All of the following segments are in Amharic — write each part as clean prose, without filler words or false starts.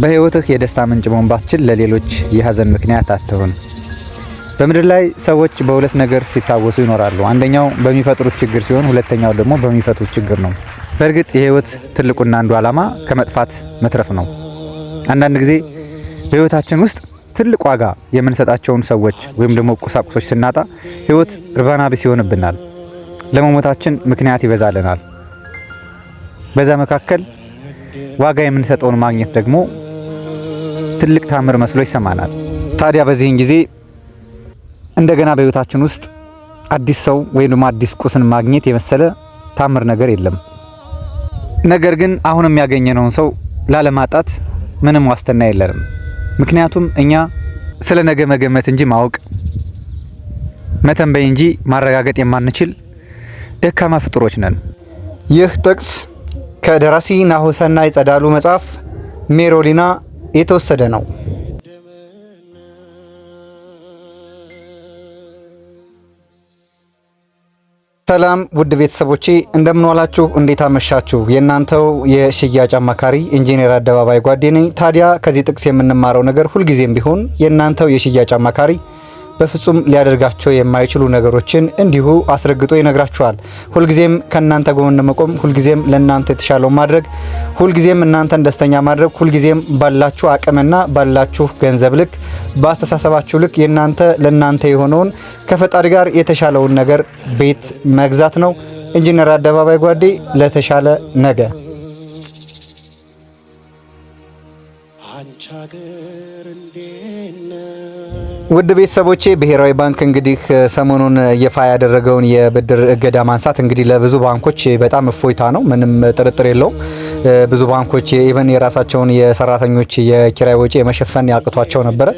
በህይወትህ የደስታ ምንጭ መሆን ባትችል ለሌሎች የሀዘን ምክንያት አትሁን። በምድር ላይ ሰዎች በሁለት ነገር ሲታወሱ ይኖራሉ። አንደኛው በሚፈጥሩት ችግር ሲሆን ሁለተኛው ደግሞ በሚፈቱት ችግር ነው። በእርግጥ የህይወት ትልቁና አንዱ ዓላማ ከመጥፋት መትረፍ ነው። አንዳንድ ጊዜ በህይወታችን ውስጥ ትልቅ ዋጋ የምንሰጣቸውን ሰዎች ወይም ደግሞ ቁሳቁሶች ስናጣ ህይወት እርባና ቢስ ይሆንብናል። ለመሞታችን ምክንያት ይበዛልናል። በዛ መካከል ዋጋ የምንሰጠውን ማግኘት ደግሞ ትልቅ ታምር መስሎ ይሰማናል። ታዲያ በዚህን ጊዜ እንደገና በህይወታችን ውስጥ አዲስ ሰው ወይም ደግሞ አዲስ ቁስን ማግኘት የመሰለ ታምር ነገር የለም። ነገር ግን አሁንም ያገኘነውን ሰው ላለማጣት ምንም ዋስትና የለንም። ምክንያቱም እኛ ስለ ነገ መገመት እንጂ ማወቅ መተንበይ እንጂ ማረጋገጥ የማንችል ደካማ ፍጡሮች ነን። ይህ ጥቅስ ከደራሲ ናሁሰናይ ጸዳሉ መጽሐፍ ሜሮሊና የተወሰደ ነው። ሰላም ውድ ቤተሰቦቼ እንደምን ዋላችሁ? እንዴት አመሻችሁ? የእናንተው የሽያጭ አማካሪ ኢንጂነር አደባባይ ጓዴ ነኝ። ታዲያ ከዚህ ጥቅስ የምንማረው ነገር ሁልጊዜም ቢሆን የእናንተው የሽያጭ አማካሪ በፍጹም ሊያደርጋቸው የማይችሉ ነገሮችን እንዲሁ አስረግጦ ይነግራችኋል። ሁልጊዜም ከእናንተ ጎን መቆም፣ ሁልጊዜም ለእናንተ የተሻለው ማድረግ፣ ሁልጊዜም እናንተን ደስተኛ ማድረግ፣ ሁልጊዜም ባላችሁ አቅምና ባላችሁ ገንዘብ ልክ በአስተሳሰባችሁ ልክ የእናንተ ለእናንተ የሆነውን ከፈጣሪ ጋር የተሻለውን ነገር ቤት መግዛት ነው። ኢንጂነር አደባባይ ጓዴ ለተሻለ ነገ። ውድ ቤተሰቦቼ ብሔራዊ ባንክ እንግዲህ ሰሞኑን ይፋ ያደረገውን የብድር እገዳ ማንሳት እንግዲህ ለብዙ ባንኮች በጣም እፎይታ ነው። ምንም ጥርጥር የለውም። ብዙ ባንኮች ኢቨን የራሳቸውን የሰራተኞች የኪራይ ወጪ የመሸፈን ያቅቷቸው ነበረ።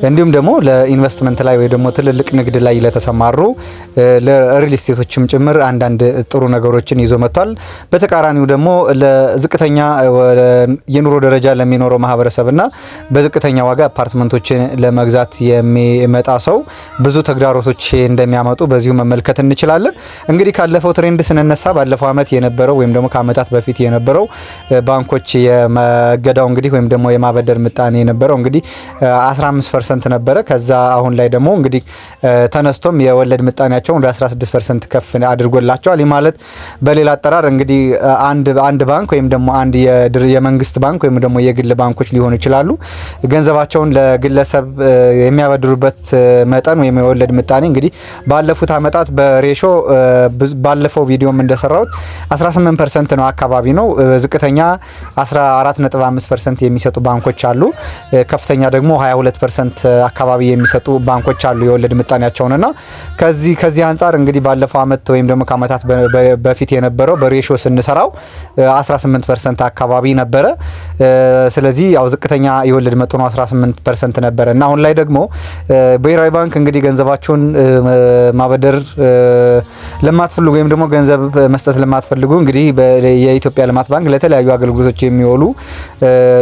እንዲሁም ደግሞ ለኢንቨስትመንት ላይ ወይ ደግሞ ትልልቅ ንግድ ላይ ለተሰማሩ ለሪል ስቴቶችም ጭምር አንዳንድ ጥሩ ነገሮችን ይዞ መጥቷል። በተቃራኒው ደግሞ ለዝቅተኛ የኑሮ ደረጃ ለሚኖረው ማህበረሰብና በዝቅተኛ ዋጋ አፓርትመንቶችን ለመግዛት የሚመጣ ሰው ብዙ ተግዳሮቶች እንደሚያመጡ በዚሁ መመልከት እንችላለን። እንግዲህ ካለፈው ትሬንድ ስንነሳ ባለፈው አመት የነበረው ወይም ደግሞ ከአመታት በፊት የነበረው ባንኮች የመገዳው እንግዲህ ወይም ደግሞ የማበደር ምጣኔ የነበረው እንግዲህ 15% ነበረ። ከዛ አሁን ላይ ደግሞ እንግዲህ ተነስቶም የወለድ ምጣኔያቸው ወደ 16% ከፍ አድርጎላቸዋል። ይህ ማለት በሌላ አጠራር እንግዲህ አንድ ባንክ ወይም ደግሞ አንድ የመንግስት ባንክ ወይም ደግሞ የግል ባንኮች ሊሆኑ ይችላሉ ገንዘባቸውን ለግለሰብ የሚያበድሩበት መጠን ወይም የወለድ ምጣኔ እንግዲህ ባለፉት አመታት በሬሾ ባለፈው ቪዲዮም እንደሰራሁት 18% ነው አካባቢ ነው። ዝቅተኛ 14.5% የሚሰጡ ባንኮች አሉ። ከፍተኛ ደግሞ 22% አካባቢ የሚሰጡ ባንኮች አሉ የወለድ ምጣኔያቸውንና ከዚህ አንፃር እንግዲህ ባለፈው አመት ወይም ደግሞ ከአመታት በፊት የነበረው በሬሾ ስንሰራው 18% አካባቢ ነበረ። ስለዚህ ያው ዝቅተኛ የወለድ መጠኑ 18% ነበረ እና አሁን ላይ ደግሞ ብሔራዊ ባንክ እንግዲህ ገንዘባቸውን ማበደር ለማትፈልጉ ወይም ደግሞ ገንዘብ መስጠት ለማትፈልጉ እንግዲህ የኢትዮጵያ ልማት ባንክ ለተለያዩ አገልግሎቶች የሚውሉ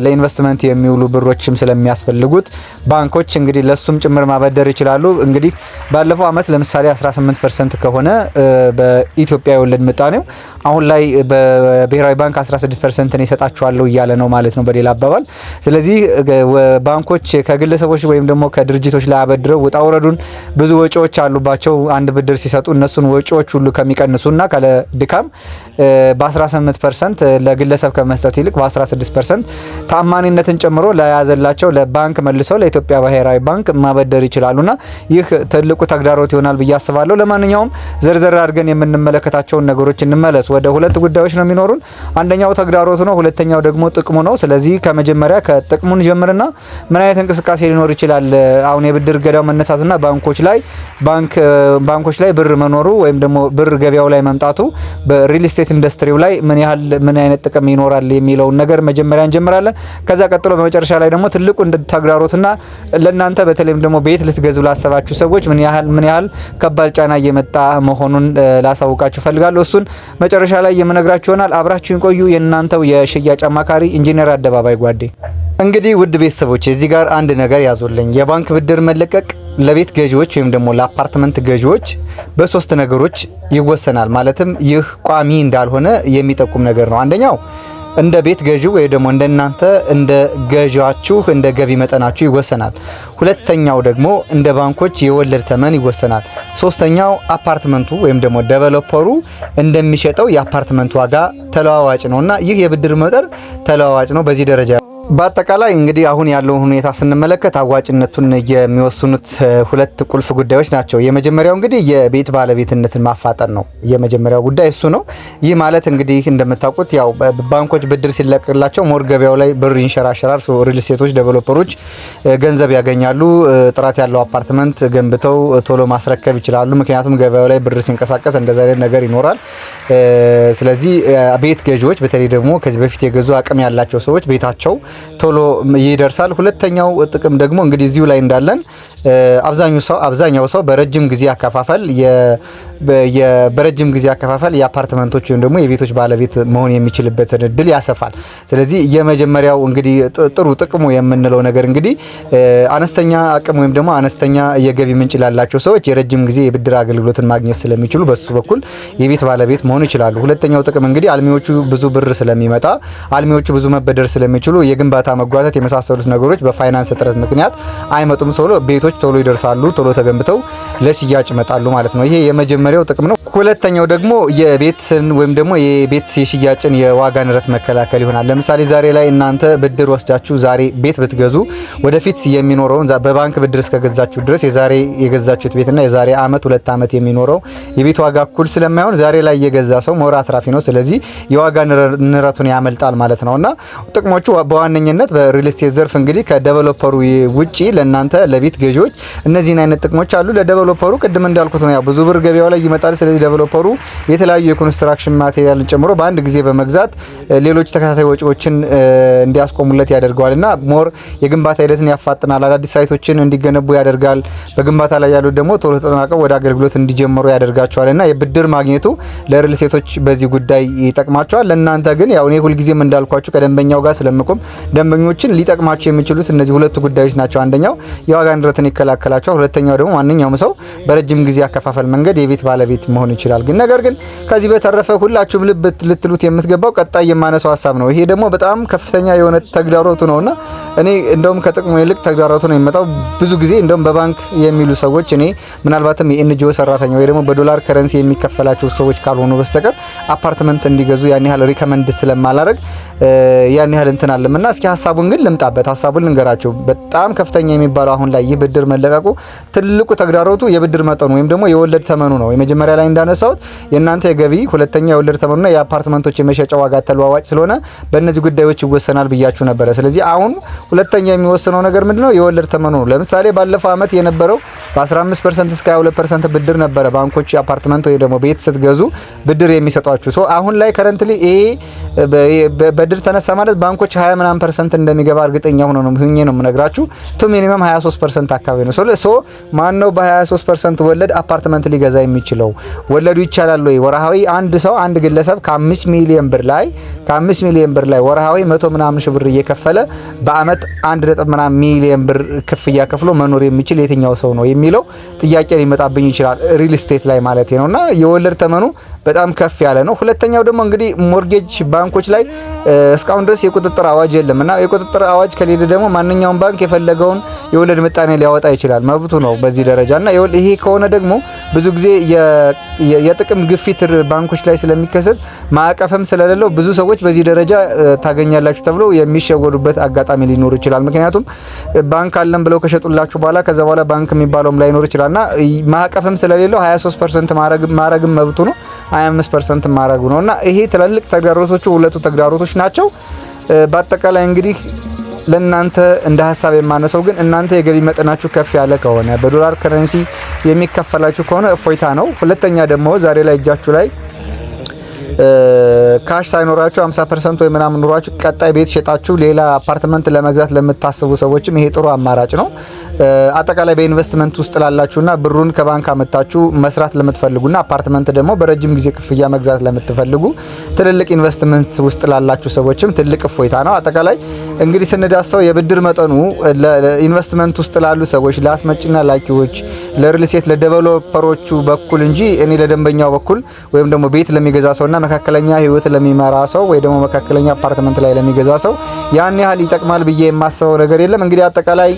ለኢንቨስትመንት የሚውሉ ብሮችም ስለሚያስፈልጉት ባንኮች እንግዲህ ለሱም ጭምር ማበደር ይችላሉ። እንግዲህ ባለፈው አመት ለምሳሌ 18% ከሆነ በኢትዮጵያ የወለድ ምጣኔው አሁን ላይ በብሔራዊ ባንክ 16% ነው ይሰጣቸዋል እያለ ነው ማለት ነው በሌላ አባባል። ስለዚህ ባንኮች ከግለሰቦች ወይም ደግሞ ከድርጅቶች ላይ አበድረው ወጣ ወረዱን ብዙ ወጪዎች አሉባቸው አንድ ብድር ሲሰጡ እነሱን ወጪዎች ሁሉ ከሚቀንሱና ካለ ድካም በ18% ለግለሰብ ከመስጠት ይልቅ በ16% ታማኒነትን ጨምሮ ለያዘላቸው ለባንክ መልሰው ለኢትዮጵያ ብሔራዊ ባንክ ማበደር ይችላሉና ይህ ትልቁ ተግዳሮት ይሆናል ብዬ አስባለሁ። ለማንኛውም ዘርዘር አድርገን የምንመለከታቸውን ነገሮች እንመለስ። ወደ ሁለት ጉዳዮች ነው የሚኖሩን። አንደኛው ተግዳሮቱ ነው፣ ሁለተኛው ደግሞ ጥቅሙ ነው። ስለዚህ ከመጀመሪያ ከጥቅሙን ጀምርና ምን አይነት እንቅስቃሴ ሊኖር ይችላል አሁን የብድር ገዳው መነሳቱና ባንኮች ላይ ብር መኖሩ ወይም ደግሞ ብር ገበያው ላይ መምጣቱ በሪል ስቴት ኢንዱስትሪው ላይ ምን አይነት ጥቅም ይኖራል የሚለውን ነገር መጀመሪያ እንጀምራለን። ከዛ ቀጥሎ በመጨረሻ ላይ ደግሞ ትልቁ ተግዳሮትና ለእናንተ በተለይም ደግሞ ቤት ልትገዙ ላሰባችሁ ሰዎች ምን ያህል ከባድ ጫና እየመጣ መሆኑን ላሳውቃችሁ ፈልጋለሁ። እሱን መጨረሻ ላይ የምነግራችሁ ይሆናል። አብራችሁን ቆዩ። የእናንተው የሽያጭ አማካሪ ኢንጂነር አደባባይ ጓዴ። እንግዲህ ውድ ቤተሰቦች እዚህ ጋር አንድ ነገር ያዙልኝ። የባንክ ብድር መለቀቅ ለቤት ገዢዎች ወይም ደግሞ ለአፓርትመንት ገዢዎች በሶስት ነገሮች ይወሰናል። ማለትም ይህ ቋሚ እንዳልሆነ የሚጠቁም ነገር ነው። አንደኛው እንደ ቤት ገዢው ወይ ደግሞ እንደናንተ እንደ ገዢያችሁ እንደ ገቢ መጠናችሁ ይወሰናል። ሁለተኛው ደግሞ እንደ ባንኮች የወለድ ተመን ይወሰናል። ሶስተኛው አፓርትመንቱ ወይም ደግሞ ዴቨሎፐሩ እንደሚሸጠው የአፓርትመንቱ ዋጋ ተለዋዋጭ ነውና ይህ የብድር መጠን ተለዋዋጭ ነው በዚህ ደረጃ። በአጠቃላይ እንግዲህ አሁን ያለውን ሁኔታ ስንመለከት አዋጭነቱን የሚወስኑት ሁለት ቁልፍ ጉዳዮች ናቸው። የመጀመሪያው እንግዲህ የቤት ባለቤትነትን ማፋጠን ነው። የመጀመሪያው ጉዳይ እሱ ነው። ይህ ማለት እንግዲህ እንደምታውቁት ያው ባንኮች ብድር ሲለቅላቸው ሞር ገበያው ላይ ብር ይንሸራሸራል። ሪል ስቴቶች ዴቨሎፐሮች ገንዘብ ያገኛሉ። ጥራት ያለው አፓርትመንት ገንብተው ቶሎ ማስረከብ ይችላሉ። ምክንያቱም ገበያው ላይ ብር ሲንቀሳቀስ እንደዛ አይነት ነገር ይኖራል። ስለዚህ ቤት ገዢዎች በተለይ ደግሞ ከዚህ በፊት የገዙ አቅም ያላቸው ሰዎች ቤታቸው ቶሎ ይደርሳል። ሁለተኛው ጥቅም ደግሞ እንግዲህ እዚሁ ላይ እንዳለን አብዛኛው ሰው በረጅም ጊዜ አከፋፈል በረጅም ጊዜ አከፋፈል የአፓርትመንቶች ወይም ደግሞ የቤቶች ባለቤት መሆን የሚችልበትን እድል ያሰፋል። ስለዚህ የመጀመሪያው እንግዲህ ጥሩ ጥቅሙ የምንለው ነገር እንግዲህ አነስተኛ አቅም ወይም ደግሞ አነስተኛ የገቢ ምንጭ ላላቸው ሰዎች የረጅም ጊዜ የብድር አገልግሎትን ማግኘት ስለሚችሉ በሱ በኩል የቤት ባለቤት መሆን ይችላሉ። ሁለተኛው ጥቅም እንግዲህ አልሚዎቹ ብዙ ብር ስለሚመጣ አልሚዎቹ ብዙ መበደር ስለሚችሉ የግንባታ መጓተት የመሳሰሉት ነገሮች በፋይናንስ እጥረት ምክንያት አይመጡም። ቤቶች ቶሎ ይደርሳሉ፣ ቶሎ ተገንብተው ለሽያጭ ይመጣሉ ማለት ነው። ይሄ የመጀመሪያው ጥቅም ነው። ሁለተኛው ደግሞ የቤትን ወይም ደግሞ የቤት የሽያጭን የዋጋ ንረት መከላከል ይሆናል። ለምሳሌ ዛሬ ላይ እናንተ ብድር ወስዳችሁ ዛሬ ቤት ብትገዙ ወደፊት የሚኖረውን በባንክ ብድር እስከገዛችሁ ድረስ የዛሬ የገዛችሁት ቤትና የዛሬ አመት 2 አመት የሚኖረው የቤት ዋጋ እኩል ስለማይሆን ዛሬ ላይ የገዛ ሰው ሞራ አትራፊ ነው። ስለዚህ የዋጋ ንረቱን ያመልጣል ማለት ነውና ጥቅሞቹ በዋነኝነት በሪል ስቴት ዘርፍ እንግዲህ ከዴቨሎፐሩ ውጪ ለእናንተ ለቤት ገዢዎች እነዚህን አይነት ጥቅሞች አሉ። ለዴቨሎፐሩ ቅድም እንዳልኩት ነው ያው ብዙ ብር ገበያው ላይ ይመጣል። ስለዚህ ዴቨሎፐሩ የተለያዩ የኮንስትራክሽን ማቴሪያልን ጨምሮ በአንድ ጊዜ በመግዛት ሌሎች ተከታታይ ወጪዎችን እንዲያስቆሙለት ያደርገዋልና ሞር የግንባታ ሂደትን ያፋጥናል። አዳዲስ ሳይቶችን እንዲገነቡ ያደርጋል። በግንባታ ላይ ያሉት ደግሞ ቶሎ ተጠናቀው ወደ አገልግሎት እንዲጀምሩ ያደርጋቸዋልና የብድር ማግኘቱ ለሪል ስቴቶች በዚህ ጉዳይ ይጠቅማቸዋል። ለእናንተ ግን ያው እኔ ሁልጊዜም እንዳልኳችሁ ከደንበኛው ጋር ስለምቆም ደንበኞችን ሊጠቅማቸው የሚችሉት እነዚህ ሁለቱ ጉዳዮች ናቸው። አንደኛው የዋጋ ንረትን ይከላከላቸዋል። ሁለተኛው ደግሞ ማንኛውም ሰው በረጅም ጊዜ አከፋፈል መንገድ የቤት ባለቤት መሆን ይችላል። ግን ነገር ግን ከዚህ በተረፈ ሁላችሁም ልብ ልትሉት የምትገባው ቀጣይ የማነሳው ሀሳብ ነው። ይሄ ደግሞ በጣም ከፍተኛ የሆነ ተግዳሮቱ ነውና እኔ እንደውም ከጥቅሙ ይልቅ ተግዳሮቱ ነው የሚመጣው። ብዙ ጊዜ እንደውም በባንክ የሚሉ ሰዎች እኔ ምናልባትም የኤንጂኦ ሰራተኛ ወይ ደግሞ በዶላር ከረንሲ የሚከፈላቸው ሰዎች ካልሆኑ በስተቀር አፓርትመንት እንዲገዙ ያን ያህል ሪከመንድ ስለማላረግ ያን ያህል እንትን አለምና እስኪ ሀሳቡን ግን ልምጣበት። ሀሳቡን ልንገራቸው። በጣም ከፍተኛ የሚባለው አሁን ላይ ይህ ብድር መለቀቁ ትልቁ ተግዳሮቱ የብድር መጠኑ ወይም ደግሞ የወለድ ተመኑ ነው። የመጀመሪያ ላይ እንዳነሳሁት የእናንተ የገቢ፣ ሁለተኛ የወለድ ተመኑና የአፓርትመንቶች የመሸጫ ዋጋ ተለዋዋጭ ስለሆነ በእነዚህ ጉዳዮች ይወሰናል ብያችሁ ነበረ። ስለዚህ አሁን ሁለተኛ የሚወስነው ነገር ምንድነው? የወለድ ተመኑ ነው። ለምሳሌ ባለፈው አመት የነበረው በ15% እስከ 22% ብድር ነበረ ባንኮች አፓርትመንት ወይ ደግሞ ቤት ስትገዙ ብድር የሚሰጧችሁ። አሁን ላይ ከረንትሊ ይሄ ብድር ተነሳ ማለት ባንኮች 20% እንደሚገባ እርግጠኛ ሆኖ ነው የምነግራችሁ። ቱ ሚኒመም 23% አካባቢ ነው። ሶ ማን ነው በ23% ወለድ አፓርትመንት ሊገዛ የሚችለው? ወለዱ ይቻላል ወይ? ወርሃዊ አንድ ሰው አንድ ግለሰብ ከ5 ሚሊዮን ብር ላይ ወርሃዊ 100 ምናምን ሺህ ብር እየከፈለ በአመት 1.5 ሚሊዮን ብር ክፍያ ከፍሎ መኖር የሚችል የትኛው ሰው ነው የሚለው ጥያቄ ሊመጣብኝ ይችላል። ሪል ስቴት ላይ ማለት ነውና የወለድ ተመኑ በጣም ከፍ ያለ ነው። ሁለተኛው ደግሞ እንግዲህ ሞርጌጅ ባንኮች ላይ እስካሁን ድረስ የቁጥጥር አዋጅ የለምና የቁጥጥር አዋጅ ከሌለ ደግሞ ማንኛውም ባንክ የፈለገውን የወለድ ምጣኔ ሊያወጣ ይችላል፣ መብቱ ነው በዚህ ደረጃና ይሄ ከሆነ ደግሞ ብዙ ጊዜ የጥቅም ግፊት ባንኮች ላይ ስለሚከሰት ማዕቀፍም ስለሌለው ብዙ ሰዎች በዚህ ደረጃ ታገኛላችሁ ተብለው የሚሸወዱበት አጋጣሚ ሊኖር ይችላል። ምክንያቱም ባንክ አለን ብለው ከሸጡላችሁ በኋላ ከዛ በኋላ ባንክ የሚባለውም ላይኖር ይችላልና ማዕቀፍም ስለሌለው 23% ማረግም መብቱ ነው፣ 25% ማረጉ ነውና ይሄ ትላልቅ ተግዳሮቶቹ ሁለቱ ተግዳሮቶች ናቸው። በአጠቃላይ እንግዲህ ለእናንተ እንደ ሀሳብ የማነሰው ግን እናንተ የገቢ መጠናችሁ ከፍ ያለ ከሆነ በዶላር ከረንሲ የሚከፈላችሁ ከሆነ እፎይታ ነው። ሁለተኛ ደግሞ ዛሬ ላይ እጃችሁ ላይ ካሽ ሳይኖራችሁ 50% ወይ ምናምን ኑሯችሁ ቀጣይ ቤት ሸጣችሁ ሌላ አፓርትመንት ለመግዛት ለምታስቡ ሰዎችም ይሄ ጥሩ አማራጭ ነው። አጠቃላይ በኢንቨስትመንት ውስጥ ላላችሁና ብሩን ከባንክ አመጣችሁ መስራት ለምትፈልጉና አፓርትመንት ደግሞ በረጅም ጊዜ ክፍያ መግዛት ለምትፈልጉ ትልልቅ ኢንቨስትመንት ውስጥ ላላችሁ ሰዎችም ትልቅ እፎይታ ነው። አጠቃላይ እንግዲህ ስንዳሰው የብድር መጠኑ ለኢንቨስትመንት ውስጥ ላሉ ሰዎች፣ ለአስመጭና ላኪዎች፣ ለሪል ስቴት ለዴቨሎፐሮቹ በኩል እንጂ እኔ ለደንበኛው በኩል ወይም ደግሞ ቤት ለሚገዛ ሰውና መካከለኛ ህይወት ለሚመራ ሰው ወይ ደግሞ መካከለኛ አፓርትመንት ላይ ለሚገዛ ሰው ያን ያህል ይጠቅማል ብዬ የማስበው ነገር የለም። እንግዲህ አጠቃላይ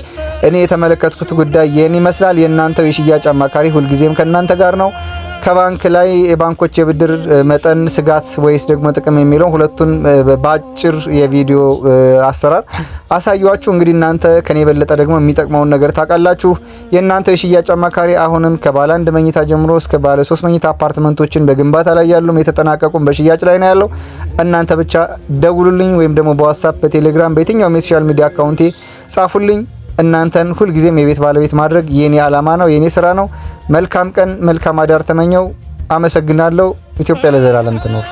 እኔ የተመለከትኩት ጉዳይ ይህን ይመስላል። የእናንተው የሽያጭ አማካሪ ሁልጊዜም ከእናንተ ጋር ነው። ከባንክ ላይ የባንኮች የብድር መጠን ስጋት ወይስ ደግሞ ጥቅም የሚለው ሁለቱን በአጭር የቪዲዮ አሰራር አሳያችሁ። እንግዲህ እናንተ ከኔ የበለጠ ደግሞ የሚጠቅመውን ነገር ታውቃላችሁ። የእናንተው የሽያጭ አማካሪ አሁንም ከባለ 1 መኝታ ጀምሮ እስከ ባለ 3 መኝታ አፓርትመንቶችን በግንባታ ላይ ያሉም የተጠናቀቁም በሽያጭ ላይ ነው ያለው። እናንተ ብቻ ደውሉልኝ ወይም ደግሞ በዋትስአፕ፣ በቴሌግራም፣ በየትኛውም የሶሻል ሚዲያ አካውንቴ ጻፉልኝ። እናንተን ሁልጊዜም የቤት ባለቤት ማድረግ የኔ አላማ ነው፣ የኔ ስራ ነው። መልካም ቀን፣ መልካም አዳር ተመኘው። አመሰግናለሁ። ኢትዮጵያ ለዘላለም ትኖር።